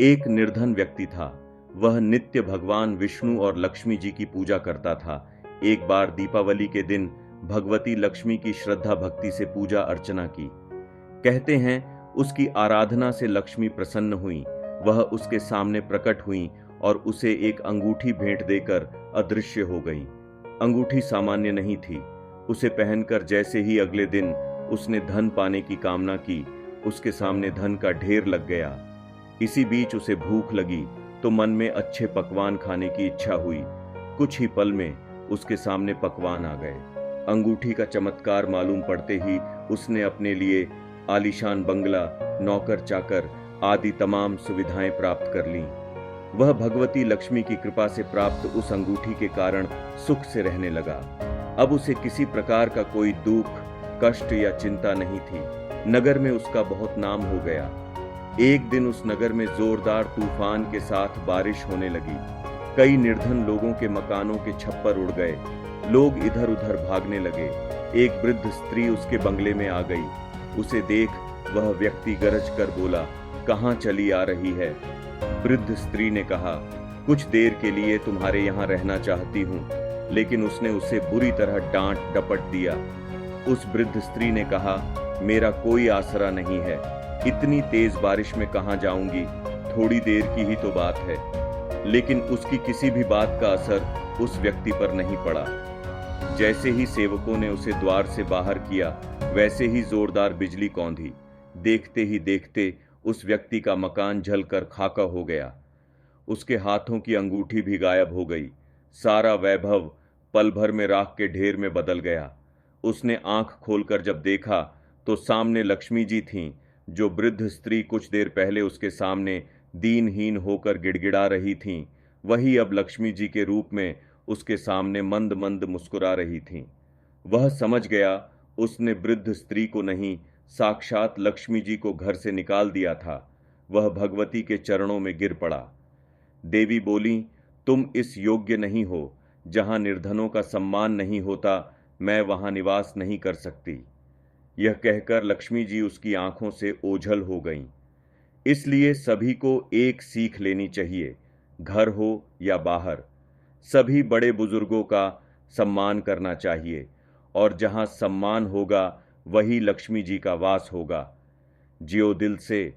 एक निर्धन व्यक्ति था। वह नित्य भगवान विष्णु और लक्ष्मी जी की पूजा करता था। एक बार दीपावली के दिन भगवती लक्ष्मी की श्रद्धा भक्ति से पूजा अर्चना की। कहते हैं उसकी आराधना से लक्ष्मी प्रसन्न हुई। वह उसके सामने प्रकट हुई और उसे एक अंगूठी भेंट देकर अदृश्य हो गई। अंगूठी सामान्य नहीं थी। उसे पहनकर जैसे ही अगले दिन उसने धन पाने की कामना की, उसके सामने धन का ढेर लग गया। इसी बीच उसे भूख लगी तो मन में अच्छे पकवान खाने की इच्छा हुई। कुछ ही पल में उसके सामने पकवान आ गए। अंगूठी का चमत्कार मालूम पड़ते ही उसने अपने लिए आलीशान बंगला, नौकर चाकर आदि तमाम सुविधाएं प्राप्त कर लीं। वह भगवती लक्ष्मी की कृपा से प्राप्त उस अंगूठी के कारण सुख से रहने लगा। अब उसे किसी प्रकार का कोई दुख, कष्ट या चिंता नहीं थी। नगर में उसका बहुत नाम हो गया। एक दिन उस नगर में जोरदार तूफान के साथ बारिश होने लगी। कई निर्धन लोगों के मकानों के छप्पर उड़ गए। लोग इधर उधर भागने लगे। एक वृद्ध स्त्री उसके बंगले में आ गई। उसे देख वह व्यक्ति गरज कर बोला, कहाँ चली आ रही है? वृद्ध स्त्री ने कहा, कुछ देर के लिए तुम्हारे यहाँ रहना चाहती हूँ। लेकिन उसने उसे बुरी तरह डांट डपट दिया। उस वृद्ध स्त्री ने कहा, मेरा कोई आसरा नहीं है। इतनी तेज बारिश में कहाँ जाऊंगी? थोड़ी देर की ही तो बात है। लेकिन उसकी किसी भी बात का असर उस व्यक्ति पर नहीं पड़ा। जैसे ही सेवकों ने उसे द्वार से बाहर किया, वैसे ही जोरदार बिजली कौंधी। देखते ही देखते उस व्यक्ति का मकान जलकर खाका हो गया। उसके हाथों की अंगूठी भी गायब हो गई। सारा वैभव पल भर में राख के ढेर में बदल गया। उसने आंख खोलकर जब देखा तो सामने लक्ष्मी जी थीं, जो वृद्ध स्त्री कुछ देर पहले उसके सामने दीनहीन होकर गिड़गिड़ा रही थीं, वही अब लक्ष्मी जी के रूप में उसके सामने मंद मंद मुस्कुरा रही थीं। वह समझ गया उसने वृद्ध स्त्री को नहीं, साक्षात लक्ष्मी जी को घर से निकाल दिया था। वह भगवती के चरणों में गिर पड़ा। देवी बोली, तुम इस योग्य नहीं हो। जहां निर्धनों का सम्मान नहीं होता, मैं वहां निवास नहीं कर सकती। यह कहकर लक्ष्मी जी उसकी आंखों से ओझल हो गईं। इसलिए सभी को एक सीख लेनी चाहिए, घर हो या बाहर। सभी बड़े बुजुर्गों का सम्मान करना चाहिए, और जहां सम्मान होगा वही लक्ष्मी जी का वास होगा। जियो दिल से।